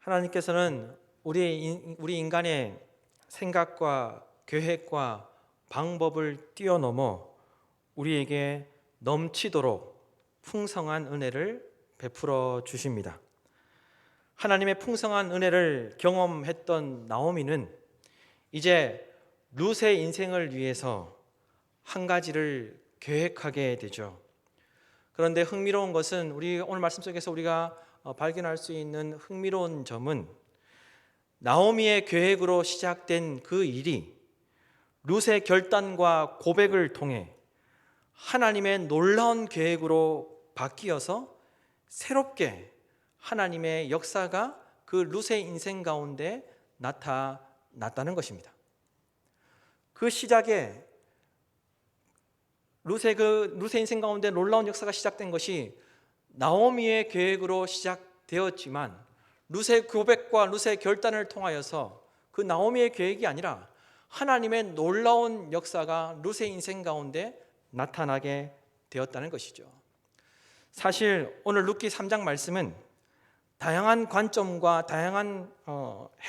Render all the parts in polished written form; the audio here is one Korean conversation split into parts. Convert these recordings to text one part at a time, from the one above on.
하나님께서는 우리 인간의 생각과 계획과 방법을 뛰어넘어 우리에게 넘치도록 풍성한 은혜를 베풀어 주십니다. 하나님의 풍성한 은혜를 경험했던 나오미는 이제 룻의 인생을 위해서 한 가지를 계획하게 되죠. 그런데 흥미로운 것은 우리 오늘 말씀 속에서 우리가 발견할 수 있는 흥미로운 점은 나오미의 계획으로 시작된 그 일이 룻의 결단과 고백을 통해 하나님의 놀라운 계획으로 바뀌어서 새롭게 하나님의 역사가 그 룻의 인생 가운데 나타났다는 것입니다. 그 시작에 룻의 인생 가운데 놀라운 역사가 시작된 것이 나오미의 계획으로 시작되었지만 룻의 고백과 룻의 결단을 통하여서 그 나오미의 계획이 아니라 하나님의 놀라운 역사가 룻의 인생 가운데 나타나게 되었다는 것이죠. 사실 오늘 룻기 3장 말씀은 다양한 관점과 다양한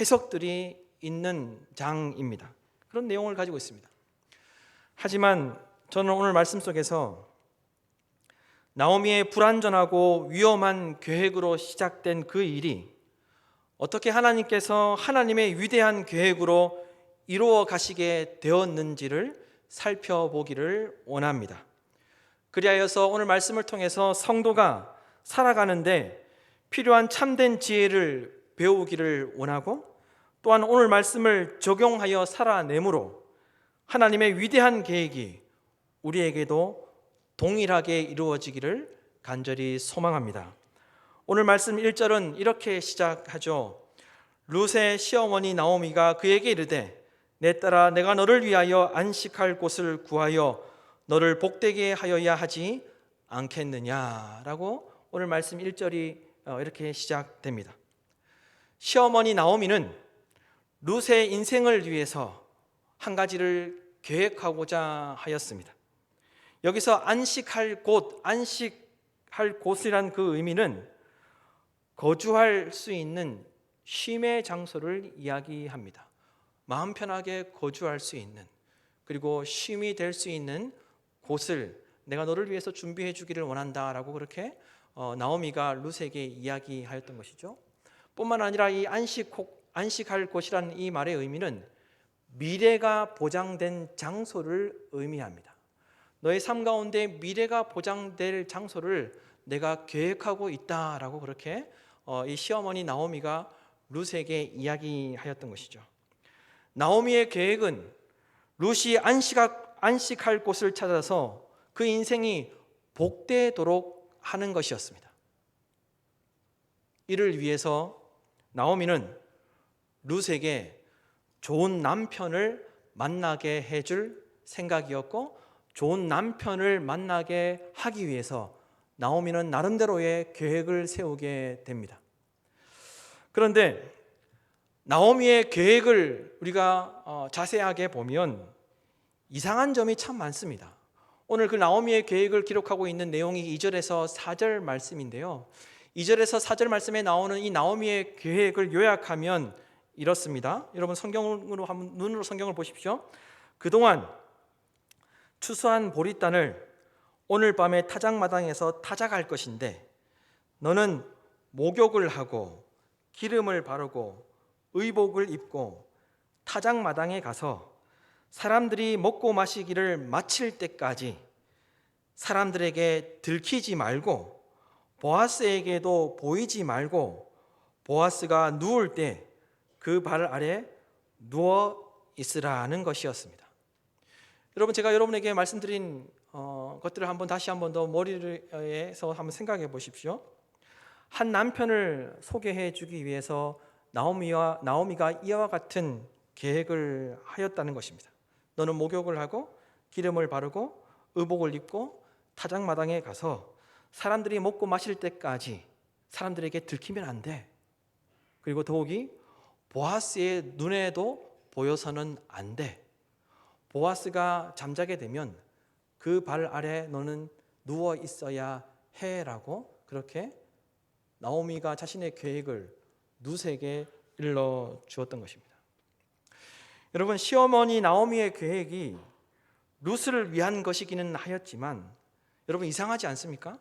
해석들이 있는 장입니다. 그런 내용을 가지고 있습니다. 하지만 저는 오늘 말씀 속에서 나오미의 불완전하고 위험한 계획으로 시작된 그 일이 어떻게 하나님께서 하나님의 위대한 계획으로 이루어 가시게 되었는지를 살펴보기를 원합니다. 그리하여서 오늘 말씀을 통해서 성도가 살아가는데 필요한 참된 지혜를 배우기를 원하고, 또한 오늘 말씀을 적용하여 살아내므로 하나님의 위대한 계획이 우리에게도 동일하게 이루어지기를 간절히 소망합니다. 오늘 말씀 1절은 이렇게 시작하죠. 룻의 시어머니 나오미가 그에게 이르되 내 딸아 내가 너를 위하여 안식할 곳을 구하여 너를 복되게 하여야 하지 않겠느냐라고 오늘 말씀 1절이 이렇게 시작됩니다. 시어머니 나오미는 룻의 인생을 위해서 한 가지를 계획하고자 하였습니다. 여기서 안식할 곳이란 그 의미는 거주할 수 있는 쉼의 장소를 이야기합니다. 마음 편하게 거주할 수 있는, 그리고 쉼이 될 수 있는 곳을 내가 너를 위해서 준비해 주기를 원한다라고 그렇게 나오미가 룻에게 이야기하였던 것이죠. 뿐만 아니라 이 안식할 곳이라는 이 말의 의미는 미래가 보장된 장소를 의미합니다. 너의 삶 가운데 미래가 보장될 장소를 내가 계획하고 있다라고 그렇게 이 시어머니 나오미가 룻에게 이야기하였던 것이죠. 나오미의 계획은 룻이 안식할 곳을 찾아서 그 인생이 복되도록 하는 것이었습니다. 이를 위해서 나오미는 룻에게 좋은 남편을 만나게 해줄 생각이었고, 좋은 남편을 만나게 하기 위해서 나오미는 나름대로의 계획을 세우게 됩니다. 그런데 나오미의 계획을 우리가 자세하게 보면 이상한 점이 참 많습니다. 오늘 그 나오미의 계획을 기록하고 있는 내용이 2절에서 4절 말씀인데요. 2절에서 4절 말씀에 나오는 이 나오미의 계획을 요약하면 이렇습니다. 여러분 눈으로 성경을 보십시오. 그동안 추수한 보리단을 오늘 밤에 타작마당에서 타작할 것인데 너는 목욕을 하고 기름을 바르고 의복을 입고 타작마당에 가서 사람들이 먹고 마시기를 마칠 때까지 사람들에게 들키지 말고 보아스에게도 보이지 말고 보아스가 누울 때 그 발 아래 누워 있으라는 것이었습니다. 여러분, 제가 여러분에게 말씀드린 것들을 다시 한번 더 머리에서 한번 생각해 보십시오. 한 남편을 소개해 주기 위해서 나오미가 이와 같은 계획을 하였다는 것입니다. 너는 목욕을 하고 기름을 바르고 의복을 입고 타작마당에 가서 사람들이 먹고 마실 때까지 사람들에게 들키면 안 돼. 그리고 더욱이 보아스의 눈에도 보여서는 안 돼. 보아스가 잠자게 되면 그 발 아래 너는 누워 있어야 해라고 그렇게 나오미가 자신의 계획을 룻에게 일러 주었던 것입니다. 여러분, 시어머니 나오미의 계획이 룻을 위한 것이기는 하였지만 여러분, 이상하지 않습니까?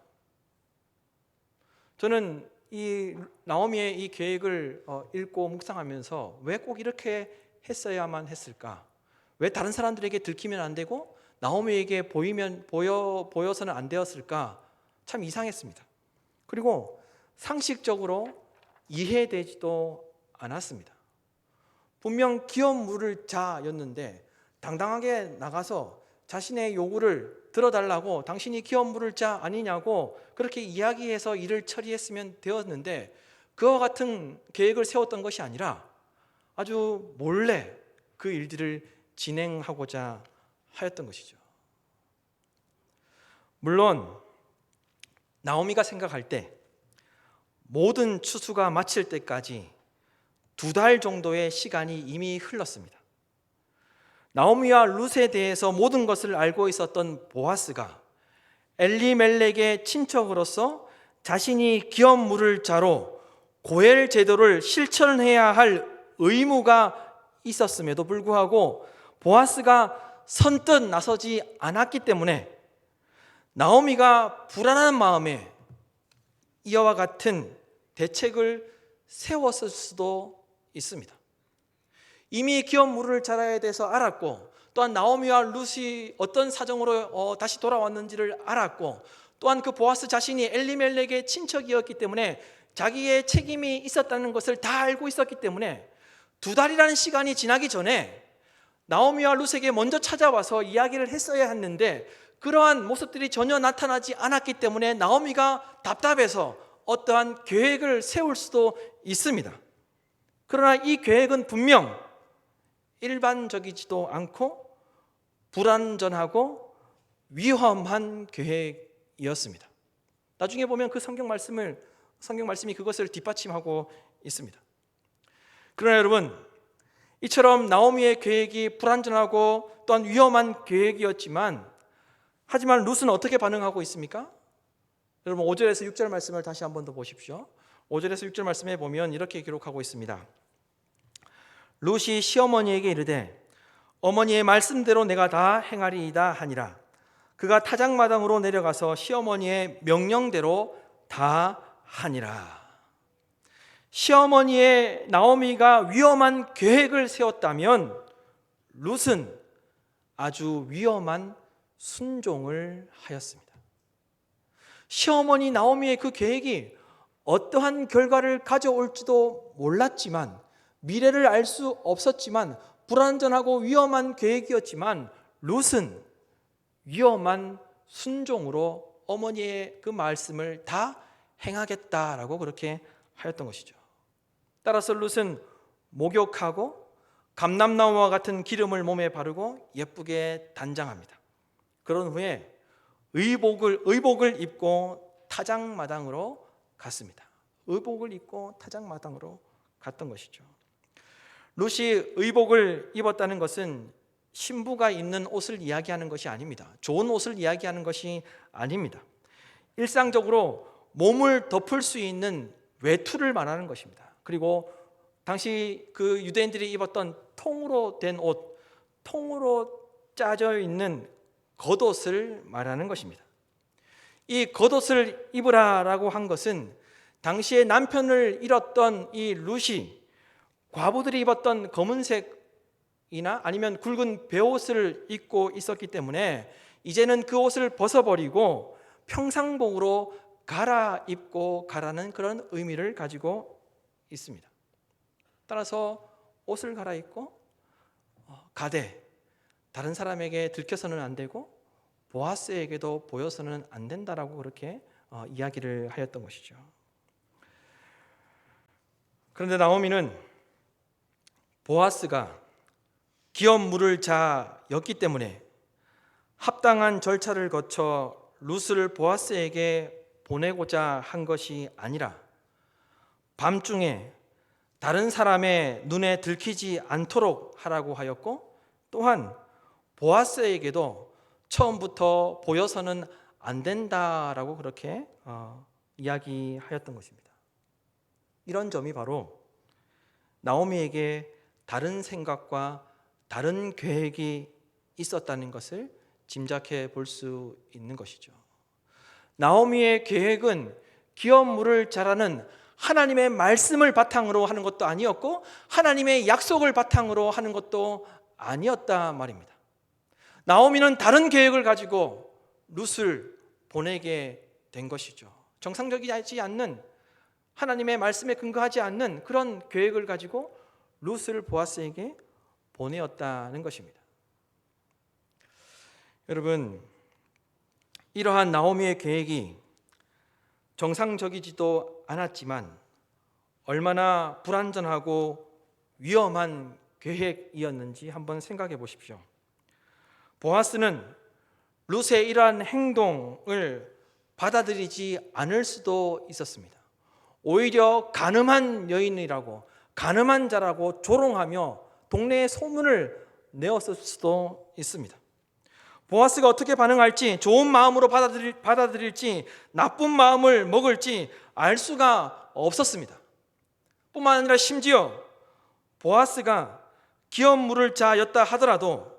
저는 이 나오미의 이 계획을 읽고 묵상하면서 왜 꼭 이렇게 했어야만 했을까? 왜 다른 사람들에게 들키면 안 되고 나오미에게 보여서는 안 되었을까? 참 이상했습니다. 그리고 상식적으로 이해되지도 않았습니다. 분명 기업 물을 자였는데 당당하게 나가서 자신의 요구를 들어달라고, 당신이 기업 물을 자 아니냐고 그렇게 이야기해서 일을 처리했으면 되었는데, 그와 같은 계획을 세웠던 것이 아니라 아주 몰래 그 일들을 진행하고자 하였던 것이죠. 물론 나오미가 생각할 때 모든 추수가 마칠 때까지 2달 정도의 시간이 이미 흘렀습니다. 나오미와 룻에 대해서 모든 것을 알고 있었던 보아스가 엘리멜렉의 친척으로서 자신이 기업 물을 자로 고엘 제도를 실천해야 할 의무가 있었음에도 불구하고 보아스가 선뜻 나서지 않았기 때문에 나오미가 불안한 마음에 이와 같은 대책을 세웠을 수도 있습니다. 이미 기업 물을 자라에 대해서 알았고, 또한 나오미와 룻이 어떤 사정으로 다시 돌아왔는지를 알았고, 또한 그 보아스 자신이 엘리멜렉의 친척이었기 때문에 자기의 책임이 있었다는 것을 다 알고 있었기 때문에 2달이라는 시간이 지나기 전에 나오미와 룻에게 먼저 찾아와서 이야기를 했어야 했는데, 그러한 모습들이 전혀 나타나지 않았기 때문에 나오미가 답답해서 어떠한 계획을 세울 수도 있습니다. 그러나 이 계획은 분명 일반적이지도 않고 불완전하고 위험한 계획이었습니다. 나중에 보면 그 성경 말씀이 그것을 뒷받침하고 있습니다. 그러나 여러분, 이처럼 나오미의 계획이 불완전하고 또한 위험한 계획이었지만, 하지만 룻은 어떻게 반응하고 있습니까? 여러분, 5절에서 6절 말씀을 다시 한번 더 보십시오. 5절에서 6절 말씀에 보면 이렇게 기록하고 있습니다. 룻이 시어머니에게 이르되 어머니의 말씀대로 내가 다 행하리이다 하니라. 그가 타작마당으로 내려가서 시어머니의 명령대로 다 하니라. 시어머니의 나오미가 위험한 계획을 세웠다면 룻은 아주 위험한 순종을 하였습니다. 시어머니 나오미의 그 계획이 어떠한 결과를 가져올지도 몰랐지만, 미래를 알 수 없었지만, 불완전하고 위험한 계획이었지만 룻은 위험한 순종으로 어머니의 그 말씀을 다 행하겠다라고 그렇게 하였던 것이죠. 따라서 룻은 목욕하고 감람나무와 같은 기름을 몸에 바르고 예쁘게 단장합니다. 그런 후에 의복을 입고 타작마당으로 갔습니다. 의복을 입고 타작마당으로 갔던 것이죠. 룻이 의복을 입었다는 것은 신부가 입는 옷을 이야기하는 것이 아닙니다. 좋은 옷을 이야기하는 것이 아닙니다. 일상적으로 몸을 덮을 수 있는 외투를 말하는 것입니다. 그리고 당시 그 유대인들이 입었던 통으로 된 옷, 통으로 짜져 있는 겉옷을 말하는 것입니다. 이 겉옷을 입으라라고 한 것은 당시에 남편을 잃었던 이 룻이 과부들이 입었던 검은색이나 아니면 굵은 베옷을 입고 있었기 때문에 이제는 그 옷을 벗어버리고 평상복으로 갈아입고 가라는 그런 의미를 가지고 있습니다. 따라서 옷을 갈아입고 가되 다른 사람에게 들켜서는 안 되고 보아스에게도 보여서는 안 된다라고 그렇게 이야기를 하였던 것이죠. 그런데 나오미는 보아스가 기업 물을 자였기 때문에 합당한 절차를 거쳐 룻을 보아스에게 보내고자 한 것이 아니라 밤중에 다른 사람의 눈에 들키지 않도록 하라고 하였고, 또한 보아스에게도 처음부터 보여서는 안 된다라고 그렇게 이야기하였던 것입니다. 이런 점이 바로 나오미에게 다른 생각과 다른 계획이 있었다는 것을 짐작해 볼 수 있는 것이죠. 나오미의 계획은 기업 물을 자라는 하나님의 말씀을 바탕으로 하는 것도 아니었고 하나님의 약속을 바탕으로 하는 것도 아니었다 말입니다. 나오미는 다른 계획을 가지고 룻을 보내게 된 것이죠. 정상적이지 않는, 하나님의 말씀에 근거하지 않는 그런 계획을 가지고 룻을 보아스에게 보내었다는 것입니다. 여러분, 이러한 나오미의 계획이 정상적이지도 않았지만 얼마나 불완전하고 위험한 계획이었는지 한번 생각해 보십시오. 보아스는 룻의 이러한 행동을 받아들이지 않을 수도 있었습니다. 오히려 가늠한 여인이라고, 가늠한 자라고 조롱하며 동네에 소문을 내었을 수도 있습니다. 보아스가 어떻게 반응할지, 좋은 마음으로 받아들일지 나쁜 마음을 먹을지 알 수가 없었습니다. 뿐만 아니라 심지어 보아스가 기업 물을 자였다 하더라도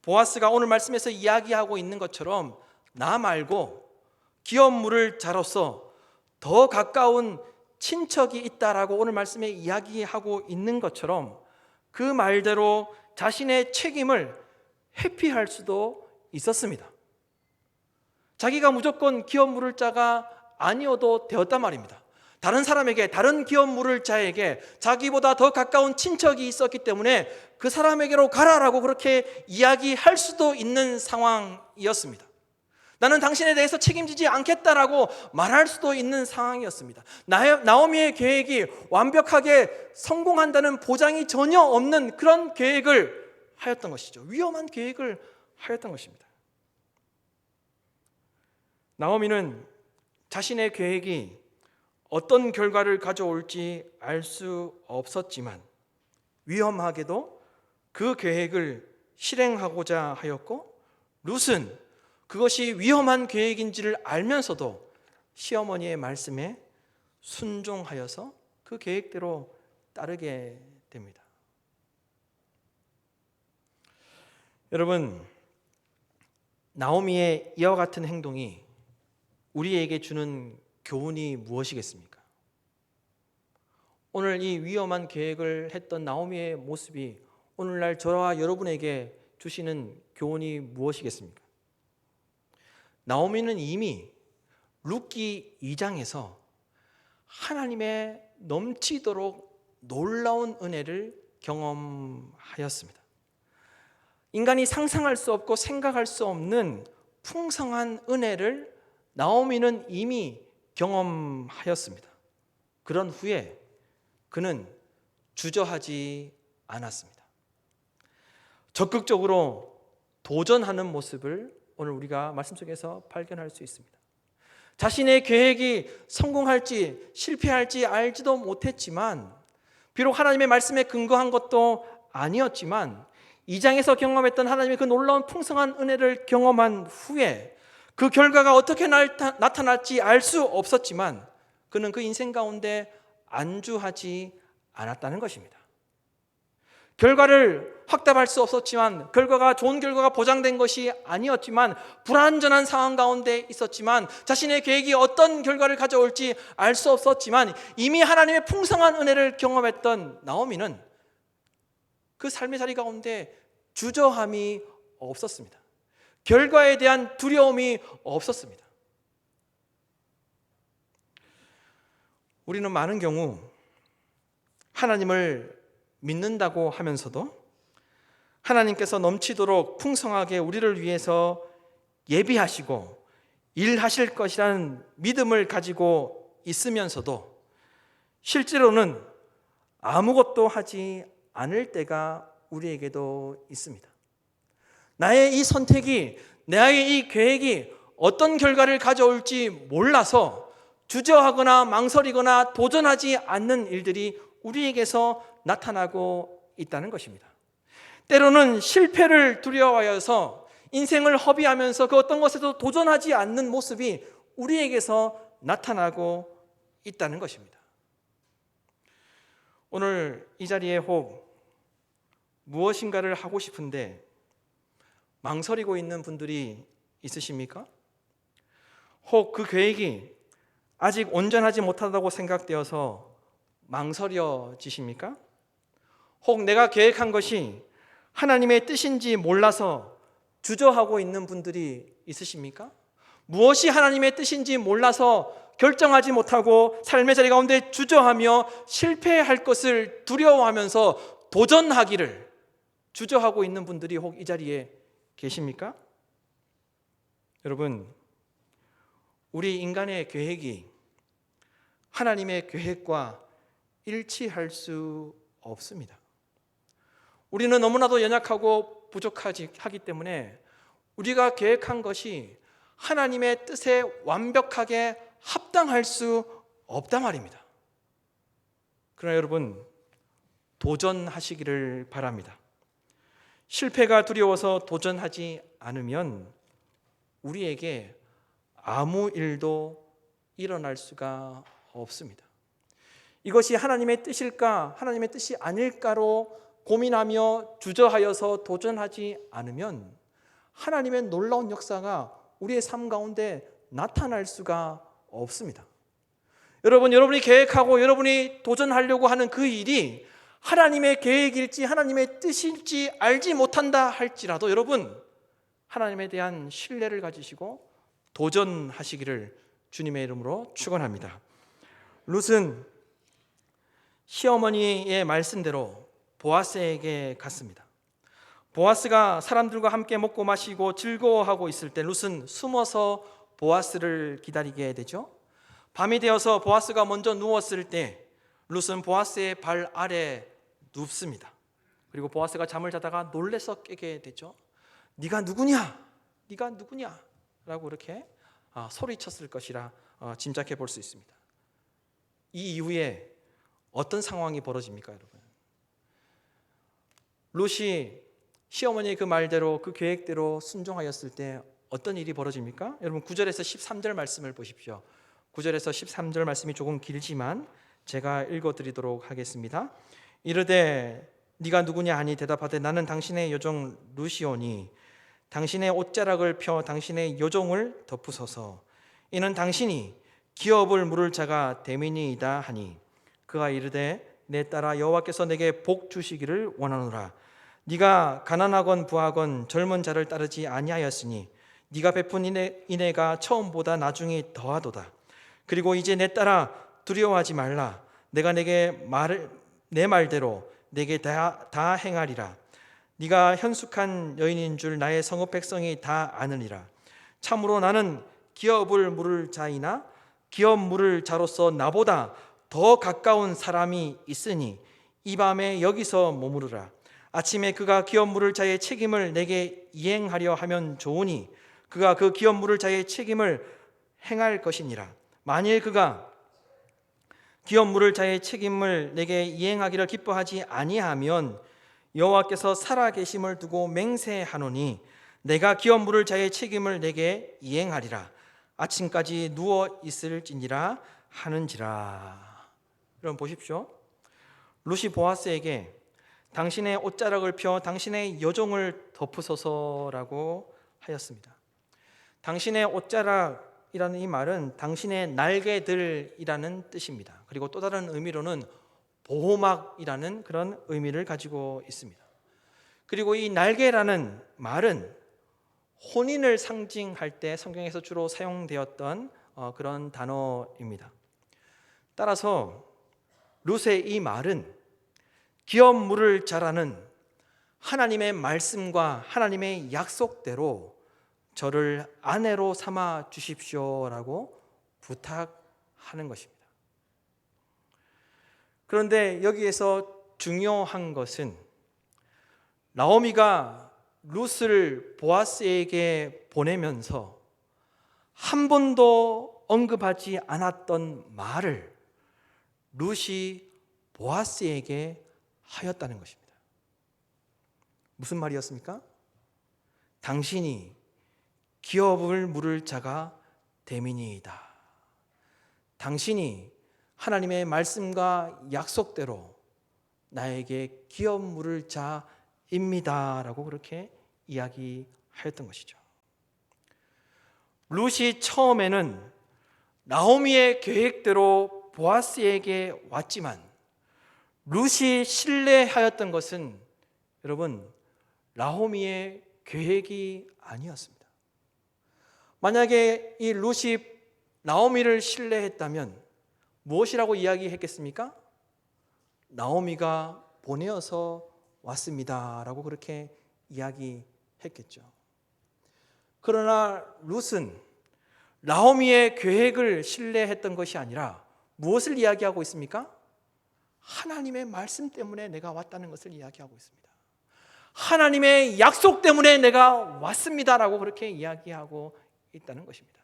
보아스가 오늘 말씀에서 이야기하고 있는 것처럼 나 말고 기업 물을 자로서 더 가까운 친척이 있다라고 오늘 말씀에 이야기하고 있는 것처럼 그 말대로 자신의 책임을 회피할 수도 있었습니다. 자기가 무조건 기업 물을 자가 아니어도 되었단 말입니다. 다른 사람에게, 다른 기업 물을 자에게 자기보다 더 가까운 친척이 있었기 때문에 그 사람에게로 가라라고 그렇게 이야기할 수도 있는 상황이었습니다. 나는 당신에 대해서 책임지지 않겠다라고 말할 수도 있는 상황이었습니다. 나오미의 계획이 완벽하게 성공한다는 보장이 전혀 없는 그런 계획을 하였던 것이죠. 위험한 계획을 하였던 것입니다. 나오미는 자신의 계획이 어떤 결과를 가져올지 알 수 없었지만 위험하게도 그 계획을 실행하고자 하였고, 룻은 그것이 위험한 계획인지를 알면서도 시어머니의 말씀에 순종하여서 그 계획대로 따르게 됩니다. 여러분, 나오미의 이와 같은 행동이 우리에게 주는 교훈이 무엇이겠습니까? 오늘 이 위험한 계획을 했던 나오미의 모습이 오늘날 저와 여러분에게 주시는 교훈이 무엇이겠습니까? 나오미는 이미 룻기 2장에서 하나님의 넘치도록 놀라운 은혜를 경험하였습니다. 인간이 상상할 수 없고 생각할 수 없는 풍성한 은혜를 나오미는 이미 경험하였습니다. 그런 후에 그는 주저하지 않았습니다. 적극적으로 도전하는 모습을 오늘 우리가 말씀 속에서 발견할 수 있습니다. 자신의 계획이 성공할지 실패할지 알지도 못했지만, 비록 하나님의 말씀에 근거한 것도 아니었지만 2장에서 경험했던 하나님의 그 놀라운 풍성한 은혜를 경험한 후에 그 결과가 어떻게 나타날지 알 수 없었지만 그는 그 인생 가운데 안주하지 않았다는 것입니다. 결과를 확답할 수 없었지만, 결과가 좋은 결과가 보장된 것이 아니었지만, 불완전한 상황 가운데 있었지만, 자신의 계획이 어떤 결과를 가져올지 알 수 없었지만 이미 하나님의 풍성한 은혜를 경험했던 나오미는 그 삶의 자리 가운데 주저함이 없었습니다. 결과에 대한 두려움이 없었습니다. 우리는 많은 경우 하나님을 믿는다고 하면서도 하나님께서 넘치도록 풍성하게 우리를 위해서 예비하시고 일하실 것이라는 믿음을 가지고 있으면서도 실제로는 아무것도 하지 않을 때가 우리에게도 있습니다. 나의 이 선택이, 나의 이 계획이 어떤 결과를 가져올지 몰라서 주저하거나 망설이거나 도전하지 않는 일들이 우리에게서 나타나고 있다는 것입니다. 때로는 실패를 두려워하여서 인생을 허비하면서 그 어떤 것에도 도전하지 않는 모습이 우리에게서 나타나고 있다는 것입니다. 오늘 이 자리에 혹 무엇인가를 하고 싶은데 망설이고 있는 분들이 있으십니까? 혹 그 계획이 아직 온전하지 못하다고 생각되어서 망설여지십니까? 혹 내가 계획한 것이 하나님의 뜻인지 몰라서 주저하고 있는 분들이 있으십니까? 무엇이 하나님의 뜻인지 몰라서 결정하지 못하고 삶의 자리 가운데 주저하며 실패할 것을 두려워하면서 도전하기를 주저하고 있는 분들이 혹 이 자리에 계십니까? 여러분, 우리 인간의 계획이 하나님의 계획과 일치할 수 없습니다. 우리는 너무나도 연약하고 부족하기 때문에 우리가 계획한 것이 하나님의 뜻에 완벽하게 합당할 수 없단 말입니다. 그러나 여러분, 도전하시기를 바랍니다. 실패가 두려워서 도전하지 않으면 우리에게 아무 일도 일어날 수가 없습니다. 이것이 하나님의 뜻일까, 하나님의 뜻이 아닐까로 고민하며 주저하여서 도전하지 않으면 하나님의 놀라운 역사가 우리의 삶 가운데 나타날 수가 없습니다. 여러분이 계획하고 여러분이 도전하려고 하는 그 일이 하나님의 계획일지 하나님의 뜻일지 알지 못한다 할지라도 여러분, 하나님에 대한 신뢰를 가지시고 도전하시기를 주님의 이름으로 축원합니다. 룻은 시어머니의 말씀대로 보아스에게 갔습니다. 보아스가 사람들과 함께 먹고 마시고 즐거워하고 있을 때 룻은 숨어서 보아스를 기다리게 되죠. 밤이 되어서 보아스가 먼저 누웠을 때 룻은 보아스의 발 아래 눕습니다. 그리고 보아스가 잠을 자다가 놀래서 깨게 되죠. 네가 누구냐? 네가 누구냐? 라고 이렇게 소리쳤을 것이라 짐작해 볼 수 있습니다. 이 이후에 어떤 상황이 벌어집니까, 여러분? 룻이 시어머니의 그 말대로 그 계획대로 순종하였을 때 어떤 일이 벌어집니까? 여러분 9절에서 13절 말씀을 보십시오. 9절에서 13절 말씀이 조금 길지만 제가 읽어드리도록 하겠습니다. 이르되 네가 누구냐 하니 대답하되 나는 당신의 여종 룻이오니 당신의 옷자락을 펴 당신의 여종을 덮으소서. 이는 당신이 기업을 물을 자가 됨이니이다 하니 그가 이르되 내 딸아 여호와께서 내게 복 주시기를 원하노라. 네가 가난하건 부하건 젊은 자를 따르지 아니하였으니 네가 베푼 인애가 처음보다 나중이 더하도다. 그리고 이제 내 딸아 두려워하지 말라. 내가 내게 내 말대로 내게 다 행하리라. 네가 현숙한 여인인 줄 나의 성읍 백성이 다 아느니라. 참으로 나는 기업을 물을 자이나 기업 물을 자로서 나보다 더 가까운 사람이 있으니 이 밤에 여기서 머무르라. 아침에 그가 기업 물을 자의 책임을 내게 이행하려 하면 좋으니 그가 그 기업 물을 자의 책임을 행할 것이니라. 만일 그가 기업 물을 자의 책임을 내게 이행하기를 기뻐하지 아니하면 여호와께서 살아계심을 두고 맹세하노니 내가 기업 물을 자의 책임을 내게 이행하리라. 아침까지 누워 있을지니라 하는지라. 여러분 보십시오. 룻이 보아스에게 당신의 옷자락을 펴 당신의 여종을 덮으소서라고 하였습니다. 당신의 옷자락이라는 이 말은 당신의 날개들이라는 뜻입니다. 그리고 또 다른 의미로는 보호막이라는 그런 의미를 가지고 있습니다. 그리고 이 날개라는 말은 혼인을 상징할 때 성경에서 주로 사용되었던 그런 단어입니다. 따라서 룻의 이 말은 기업 물을 자라는 하나님의 말씀과 하나님의 약속대로 저를 아내로 삼아 주십시오라고 부탁하는 것입니다. 그런데 여기에서 중요한 것은 나오미가 룻을 보아스에게 보내면서 한 번도 언급하지 않았던 말을 룻이 보아스에게 하였다는 것입니다. 무슨 말이었습니까? 당신이 기업을 물을 자가 됨이니이다. 당신이 하나님의 말씀과 약속대로 나에게 기업 물을 자입니다라고 그렇게 이야기하였던 것이죠. 룻이 처음에는 나오미의 계획대로 보아스에게 왔지만 룻이 신뢰하였던 것은 여러분 나오미의 계획이 아니었습니다. 만약에 이 룻이 나오미를 신뢰했다면 무엇이라고 이야기했겠습니까? 나오미가 보내어서 왔습니다라고 그렇게 이야기했겠죠. 그러나 룻은 나오미의 계획을 신뢰했던 것이 아니라 무엇을 이야기하고 있습니까? 하나님의 말씀 때문에 내가 왔다는 것을 이야기하고 있습니다. 하나님의 약속 때문에 내가 왔습니다라고 그렇게 이야기하고 있다는 것입니다.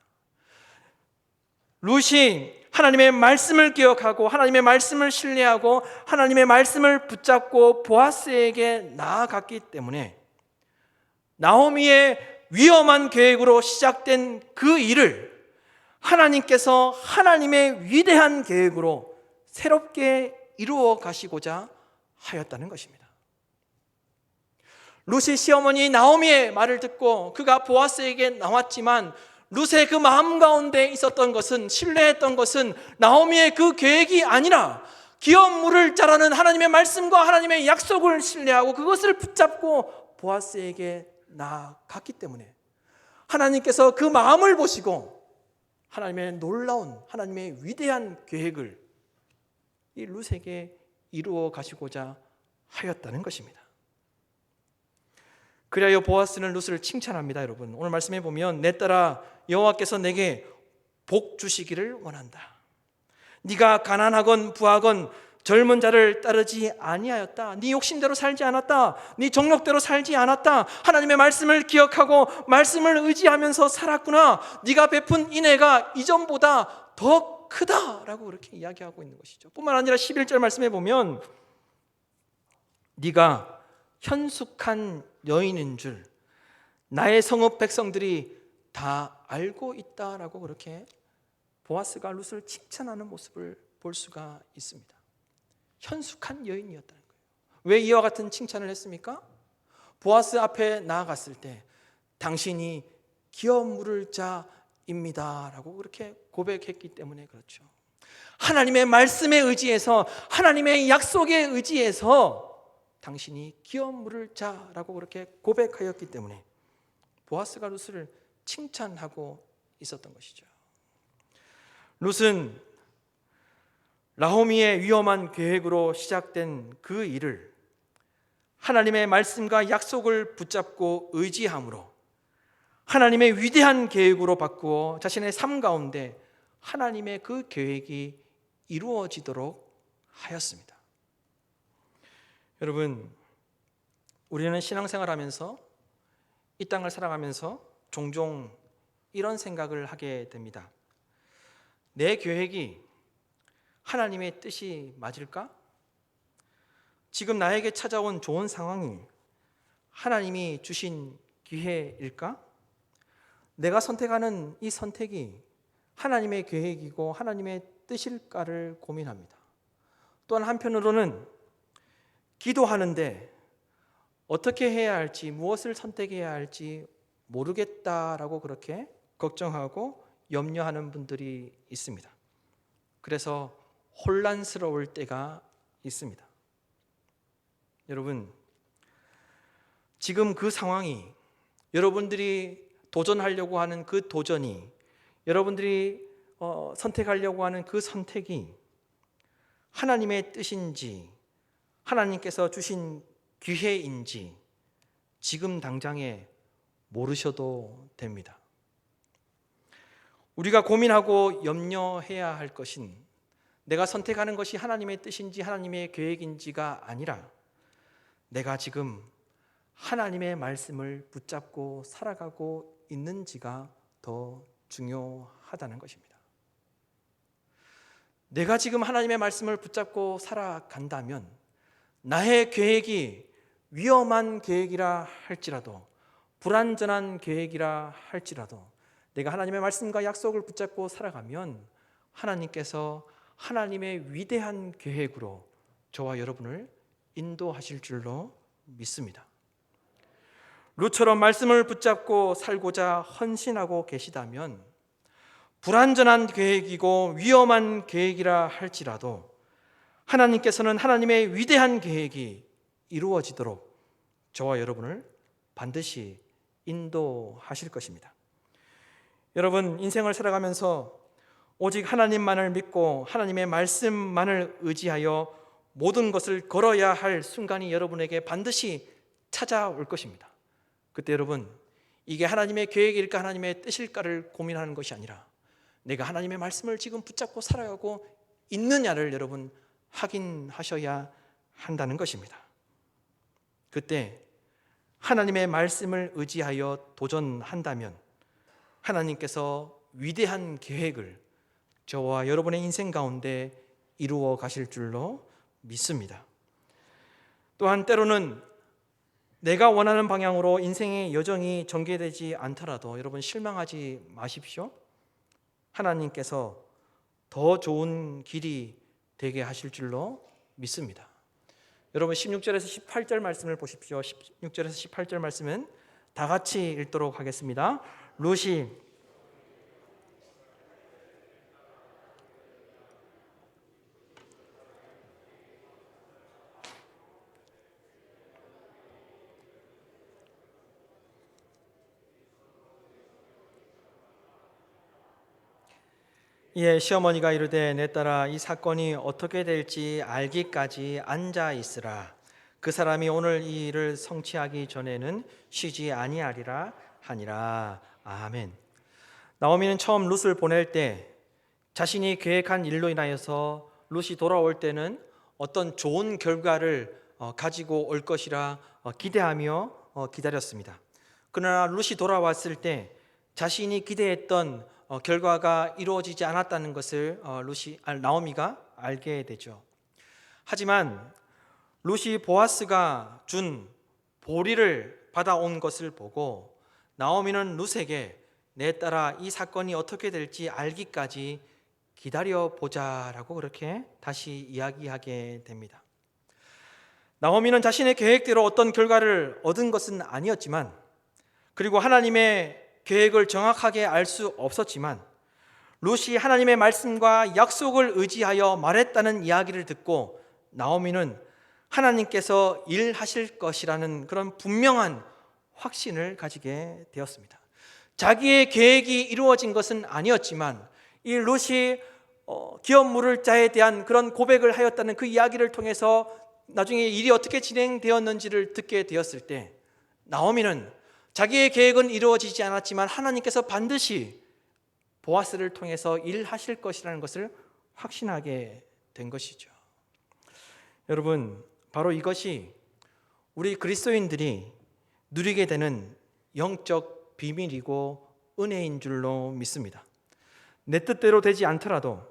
룻이 하나님의 말씀을 기억하고 하나님의 말씀을 신뢰하고 하나님의 말씀을 붙잡고 보아스에게 나아갔기 때문에 나오미의 위험한 계획으로 시작된 그 일을 하나님께서 하나님의 위대한 계획으로 새롭게 이루어 가시고자 하였다는 것입니다. 룻이 시어머니 나오미의 말을 듣고 그가 보아스에게 나왔지만 룻의 그 마음 가운데 있었던 것은, 신뢰했던 것은 나오미의 그 계획이 아니라 기업 물을 자라는 하나님의 말씀과 하나님의 약속을 신뢰하고 그것을 붙잡고 보아스에게 나아갔기 때문에 하나님께서 그 마음을 보시고 하나님의 놀라운, 하나님의 위대한 계획을 이 룻에게 이루어 가시고자 하였다는 것입니다. 그리하여 보아스는 룻을 칭찬합니다. 여러분, 오늘 말씀해 보면 내 딸아 여호와께서 내게 복 주시기를 원한다. 네가 가난하건 부하건 젊은 자를 따르지 아니하였다. 네 욕심대로 살지 않았다. 네 정욕대로 살지 않았다. 하나님의 말씀을 기억하고 말씀을 의지하면서 살았구나. 네가 베푼 인애가 이전보다 더 크다라고 그렇게 이야기하고 있는 것이죠. 뿐만 아니라 11절 말씀해 보면 네가 현숙한 여인인 줄 나의 성읍 백성들이 다 알고 있다라고 그렇게 보아스가 룻을 칭찬하는 모습을 볼 수가 있습니다. 현숙한 여인이었다는 거예요. 왜 이와 같은 칭찬을 했습니까? 보아스 앞에 나아갔을 때 당신이 기업 물을 자입니다 라고 그렇게 고백했기 때문에 그렇죠. 하나님의 말씀에 의지해서 하나님의 약속에 의지해서 당신이 기업 물을 자라고 그렇게 고백하였기 때문에 보아스가 룻을 칭찬하고 있었던 것이죠. 룻은 나오미의 위험한 계획으로 시작된 그 일을 하나님의 말씀과 약속을 붙잡고 의지함으로 하나님의 위대한 계획으로 바꾸어 자신의 삶 가운데 하나님의 그 계획이 이루어지도록 하였습니다. 여러분, 우리는 신앙생활하면서 이 땅을 살아가면서 종종 이런 생각을 하게 됩니다. 내 계획이 하나님의 뜻이 맞을까? 지금 나에게 찾아온 좋은 상황이 하나님이 주신 기회일까? 내가 선택하는 이 선택이 하나님의 계획이고 하나님의 뜻일까를 고민합니다. 또한 한편으로는 기도하는데 어떻게 해야 할지, 무엇을 선택해야 할지 모르겠다라고 그렇게 걱정하고 염려하는 분들이 있습니다. 그래서 혼란스러울 때가 있습니다. 여러분, 지금 그 상황이, 여러분들이 도전하려고 하는 그 도전이, 여러분들이 선택하려고 하는 그 선택이 하나님의 뜻인지 하나님께서 주신 기회인지 지금 당장에 모르셔도 됩니다. 우리가 고민하고 염려해야 할 것은 내가 선택하는 것이 하나님의 뜻인지 하나님의 계획인지가 아니라 내가 지금 하나님의 말씀을 붙잡고 살아가고 있는지가 더 중요하다는 것입니다. 내가 지금 하나님의 말씀을 붙잡고 살아간다면 나의 계획이 위험한 계획이라 할지라도, 불완전한 계획이라 할지라도 내가 하나님의 말씀과 약속을 붙잡고 살아가면 하나님께서 하나님의 위대한 계획으로 저와 여러분을 인도하실 줄로 믿습니다. 룻처럼 말씀을 붙잡고 살고자 헌신하고 계시다면 불완전한 계획이고 위험한 계획이라 할지라도 하나님께서는 하나님의 위대한 계획이 이루어지도록 저와 여러분을 반드시 인도하실 것입니다. 여러분, 인생을 살아가면서 오직 하나님만을 믿고 하나님의 말씀만을 의지하여 모든 것을 걸어야 할 순간이 여러분에게 반드시 찾아올 것입니다. 그때 여러분, 이게 하나님의 계획일까 하나님의 뜻일까를 고민하는 것이 아니라 내가 하나님의 말씀을 지금 붙잡고 살아가고 있느냐를 여러분 확인하셔야 한다는 것입니다. 그때 하나님의 말씀을 의지하여 도전한다면 하나님께서 위대한 계획을 저와 여러분의 인생 가운데 이루어 가실 줄로 믿습니다. 또한 때로는 내가 원하는 방향으로 인생의 여정이 전개되지 않더라도 여러분 실망하지 마십시오. 하나님께서 더 좋은 길이 되게 하실 줄로 믿습니다. 여러분 16절에서 18절 말씀을 보십시오. 16절에서 18절 말씀은 다 같이 읽도록 하겠습니다. 룻이 이에 시어머니가 이르되 내 딸아 이 사건이 어떻게 될지 알기까지 앉아 있으라. 그 사람이 오늘 이 일을 성취하기 전에는 쉬지 아니하리라 하니라. 아멘. 나오미는 처음 룻을 보낼 때 자신이 계획한 일로 인하여서 룻이 돌아올 때는 어떤 좋은 결과를 가지고 올 것이라 기대하며 기다렸습니다. 그러나 룻이 돌아왔을 때 자신이 기대했던 결과가 이루어지지 않았다는 것을 나오미가 알게 되죠. 하지만 룻이 보아스가 준 보리를 받아온 것을 보고 나오미는 룻에게 내 딸아 이 사건이 어떻게 될지 알기까지 기다려보자라고 그렇게 다시 이야기하게 됩니다. 나오미는 자신의 계획대로 어떤 결과를 얻은 것은 아니었지만, 그리고 하나님의 계획을 정확하게 알 수 없었지만 룻이 하나님의 말씀과 약속을 의지하여 말했다는 이야기를 듣고 나오미는 하나님께서 일하실 것이라는 그런 분명한 확신을 가지게 되었습니다. 자기의 계획이 이루어진 것은 아니었지만 이 룻이 기업물을 자에 대한 그런 고백을 하였다는 그 이야기를 통해서 나중에 일이 어떻게 진행되었는지를 듣게 되었을 때 나오미는 자기의 계획은 이루어지지 않았지만 하나님께서 반드시 보아스를 통해서 일하실 것이라는 것을 확신하게 된 것이죠. 여러분, 바로 이것이 우리 그리스도인들이 누리게 되는 영적 비밀이고 은혜인 줄로 믿습니다. 내 뜻대로 되지 않더라도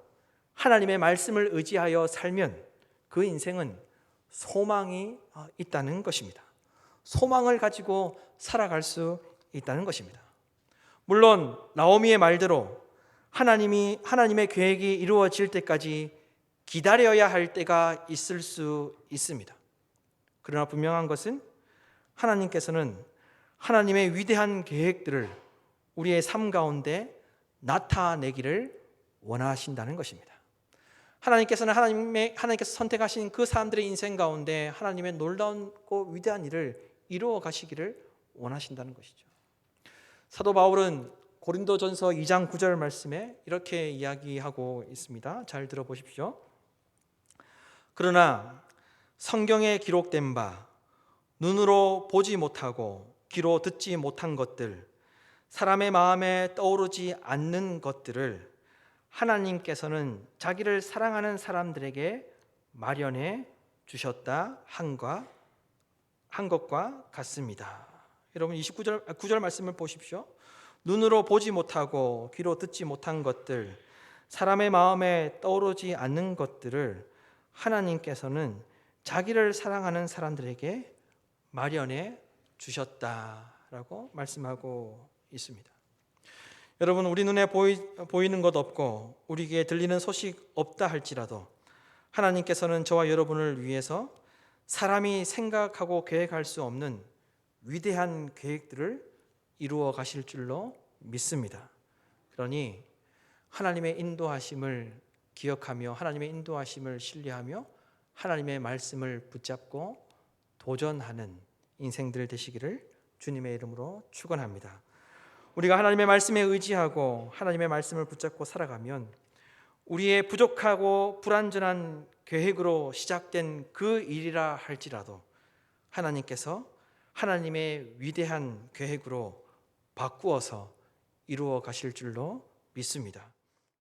하나님의 말씀을 의지하여 살면 그 인생은 소망이 있다는 것입니다. 소망을 가지고 살아갈 수 있다는 것입니다. 물론 나오미의 말대로 하나님의 계획이 이루어질 때까지 기다려야 할 때가 있을 수 있습니다. 그러나 분명한 것은 하나님께서는 하나님의 위대한 계획들을 우리의 삶 가운데 나타내기를 원하신다는 것입니다. 하나님께서는 하나님께서 선택하신 그 사람들의 인생 가운데 하나님의 놀라운고 위대한 일을 이루어 가시기를 원하신다는 것이죠. 사도 바울은 고린도전서 2장 9절 말씀에 이렇게 이야기하고 있습니다. 잘 들어보십시오. 그러나 성경에 기록된 바 눈으로 보지 못하고 귀로 듣지 못한 것들, 사람의 마음에 떠오르지 않는 것들을 하나님께서는 자기를 사랑하는 사람들에게 마련해 주셨다 한 것과 같습니다. 여러분 9절 말씀을 보십시오. 눈으로 보지 못하고 귀로 듣지 못한 것들, 사람의 마음에 떠오르지 않는 것들을 하나님께서는 자기를 사랑하는 사람들에게 마련해 주셨다라고 말씀하고 있습니다. 여러분, 우리 눈에 보이는 것 없고 우리에게 들리는 소식 없다 할지라도 하나님께서는 저와 여러분을 위해서 사람이 생각하고 계획할 수 없는 위대한 계획들을 이루어 가실 줄로 믿습니다. 그러니 하나님의 인도하심을 기억하며 하나님의 인도하심을 신뢰하며 하나님의 말씀을 붙잡고 도전하는 인생들 되시기를 주님의 이름으로 축원합니다. 우리가 하나님의 말씀에 의지하고 하나님의 말씀을 붙잡고 살아가면 우리의 부족하고 불완전한 계획으로 시작된 그 일이라 할지라도 하나님께서 하나님의 위대한 계획으로 바꾸어서 이루어 가실 줄로 믿습니다.